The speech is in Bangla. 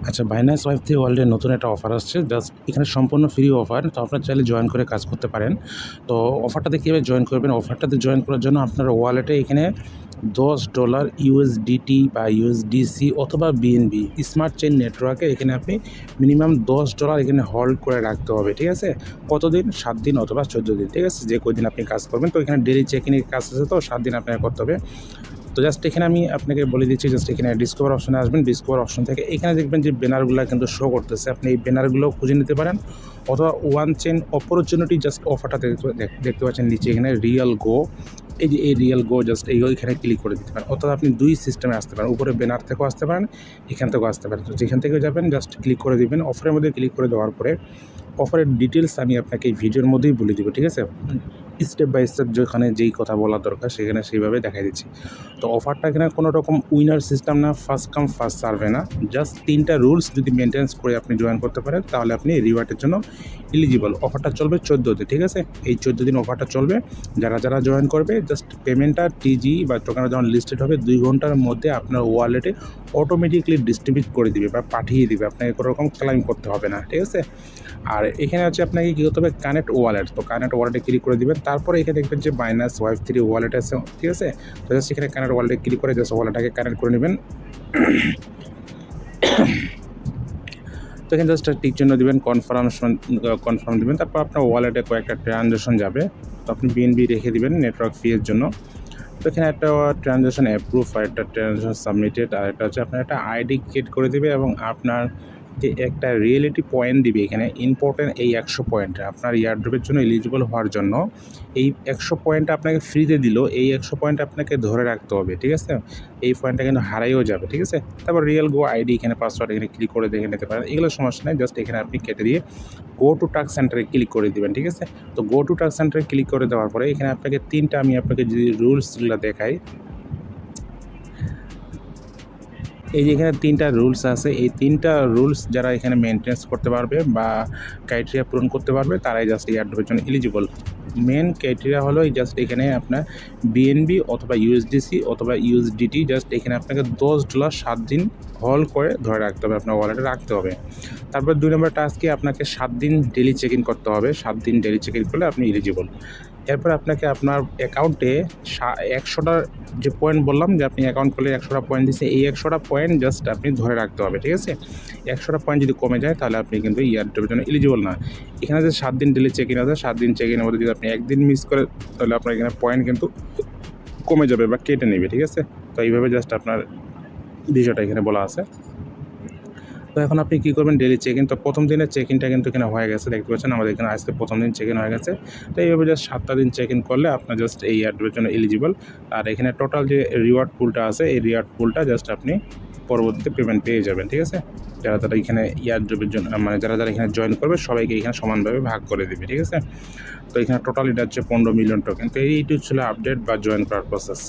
আচ্ছা, বাইন্যান্স ওয়েব3 ওয়ার্ল্ডের নতুন একটা অফার আসছে। জাস্ট এখানে সম্পূর্ণ ফ্রি অফার। তো আপনারা চাইলে জয়েন করে কাজ করতে পারেন। তো অফারটাতে কীভাবে জয়েন করবেন? অফারটাতে জয়েন করার জন্য আপনার ওয়ালেটে এখানে $10 USDT বা USDC অথবা BNB স্মার্ট চেইন নেটওয়ার্কে এখানে আপনি মিনিমাম $10 এখানে হোল্ড করে রাখতে হবে। ঠিক আছে? কতদিন? 7 দিন অথবা 14 দিন। ঠিক আছে? যে কয়দিন আপনি কাজ করবেন। তো এখানে ডেইলি চেকিংয়ের কাজ আছে, তো 7 দিন আপনাকে করতে হবে। তো জাস্ট এখানে আমি আপনাকে বলে দিচ্ছি, জাস্ট এখানে ডিসকভার অপশনে আসবেন। ডিসকভার অপশন থেকে এখানে দেখবেন যে ব্যানারগুলো কিন্তু শো করতেছে। আপনি এই ব্যানারগুলো খুঁজে নিতে পারেন, অথবা ওয়ান চেইন অপরচুনিটি জাস্ট অফারটা দেখতে পাচ্ছেন নিচে এখানে রিয়েল গো। এই যে এই রিয়েল গো জাস্ট এইখানে ক্লিক করে দিতে পারেন, অথবা আপনি 2 সিস্টেমে আসতে পারেন। উপরে ব্যানার থেকেও আসতে পারেন, এখান থেকেও আসতে পারেন। তো যেখান থেকে যাবেন জাস্ট ক্লিক করে দিবেন। অফারের মধ্যে ক্লিক করে দেওয়ার পরে অফারের ডিটেলস আমি আপনাকে এই ভিডিওর মধ্যেই বলে দিব। ঠিক আছে? স্টেপ বাই স্টেপ যেখানে যেই কথা বলা দরকার সেখানে সেইভাবে দেখাই দিচ্ছি। তো অফারটা এখানে কোনো রকম উইনার সিস্টেম না, ফার্স্ট কাম ফার্স্ট সার্ভে না। জাস্ট 3টা রুলস যদি মেনটেন্স করে আপনি জয়েন করতে পারেন, তাহলে আপনি রিওয়ার্ডের জন্য এলিজিবল। অফারটা চলবে 14 দিন। ঠিক আছে? এই 14 দিন অফারটা চলবে। যারা জয়েন করবে জাস্ট পেমেন্টটা টিজি বা টোকেনটা যখন লিস্টেড হবে 2 ঘন্টার মধ্যে আপনার ওয়ালেটে অটোমেটিকলি ডিস্ট্রিবিউট করে দিবে বা পাঠিয়ে দিবে। আপনাকে কোনো রকম ক্লাইম করতে হবে না। ঠিক আছে? আর এখানে হচ্ছে আপনাকে কী করতে হবে? Connect wallet. তো কানেক্ট ওয়ালেটে ক্লিক করে দিবেন। তারপরে এখানে দেখবেন যে বাইন্যান্স ওয়েব3 ওয়ালেট আছে। ঠিক আছে? তো জাস্ট এখানে কানেক্ট ওয়ালেটে ক্লিক করে জাস্ট ওয়ালেটটাকে কানেক্ট করে নেবেন। তো এখানে জাস্ট টিক চিহ্ন দিবেন, কনফার্ম দিবেন। তারপর আপনার ওয়ালেটে কয়েকটা ট্রানজ্যাকশন যাবে। তো আপনি BNB রেখে দিবেন নেটওয়ার্ক ফি এর জন্য। তো এখানে একটা ট্রানজ্যাকশন অ্যাপ্রুভ, আর একটা ট্রানজ্যাকশন সাবমিটেড, আর একটা হচ্ছে আপনার একটা আইডি ক্রিয়েট করে দিবে, এবং আপনার যে একটা রিয়েলিটি পয়েন্ট দিবে এখানে ইম্পর্টেন্ট এই 100 পয়েন্ট আপনার এয়ারড্রপের জন্য এলিজিবল হওয়ার জন্য। এই 100 পয়েন্ট আপনাকে ফ্রিতে দিল, এই 100 পয়েন্ট আপনাকে ধরে রাখতে হবে। ঠিক আছে? এই পয়েন্টটা কিন্তু হারাইও যাবে। ঠিক আছে? তারপর রিয়েল গো আইডি, এখানে পাসওয়ার্ড এখানে ক্লিক করে দেখে নিতে পারেন। এগুলো সমস্যা নেই, জাস্ট এখানে আপনি কেটে দিয়ে গো টু টাস্ক সেন্টারে ক্লিক করে দিবেন। ঠিক আছে? তো গো টু টাস্ক সেন্টারে ক্লিক করে দেওয়ার পরে এখানে আপনাকে 3টা আমি আপনাকে যদি রুলসগুলো দেখাই, এই যে এখানে 3টা রুলস আছে। এই 3টা রুলস যারা এখানে মেনটেন্স করতে পারবে বা ক্রাইটেরিয়া পূরণ করতে পারবে, তারাই জাস্ট এই এয়ারড্রপের জন্য এলিজিবল। মেন ক্রাইটেরিয়া হলো জাস্ট এখানে আপনার BNB অথবা USDC অথবা USDT, জাস্ট এখানে আপনাকে $10 7 দিন হোল্ড করে ধরে রাখতে হবে, আপনার ওয়ালেটে রাখতে হবে। তারপর 2 নম্বর টাস্কে আপনাকে 7 দিন ডেইলি চেক ইন করতে হবে। 7 দিন ডেইলি চেক ইন করলে আপনি এলিজিবল। এরপর আপনাকে আপনার অ্যাকাউন্টে 100টা যে পয়েন্ট বললাম যে আপনি অ্যাকাউন্ট করলে 100টা পয়েন্ট দিচ্ছে, এই 100টা পয়েন্ট জাস্ট আপনি ধরে রাখতে হবে। ঠিক আছে? 100টা পয়েন্ট যদি কমে যায় তাহলে আপনি কিন্তু এয়ারড্রপের জন্য এলিজিবল না। এখানে যে 7 দিন ডেইলি চেক ইন আছে, 7 দিন চেক ইনের মধ্যে যদি আপনি 1 দিন মিস করে, তাহলে আপনার এখানে পয়েন্ট কিন্তু কমে যাবে বা কেটে নেবে। ঠিক আছে? তো এইভাবে জাস্ট আপনার বিষয়টা এখানে বলা আছে। তো এখন আপনি কী করবেন? Daily check in. তো প্রথম দিনের চেক ইনটা কিন্তু এখানে হয়ে গেছে, দেখতে পাচ্ছেন আমাদের এখানে আজকে প্রথম দিন চেক ইন হয়ে গেছে। তো এইভাবে জাস্ট 7টা দিন চেক ইন করলে আপনার জাস্ট এই এয়ারড্রপের জন্য এলিজিবল। আর এখানে টোটাল যে রিওয়ার্ড পুলটা আছে, এই রিওয়ার্ড পুলটা জাস্ট আপনি পরবর্তীতে পেমেন্ট পেয়ে যাবেন। ঠিক আছে? যারা এখানে এয়ারড্রপের জন্য মানে যারা এখানে জয়েন করবে সবাইকে এখানে সমানভাবে ভাগ করে দেবে। ঠিক আছে? তো এখানে টোটাল এটা হচ্ছে 15 মিলিয়ন টোকেন। তো এইটুকু ছিল আপডেট বা জয়েন করার প্রসেস।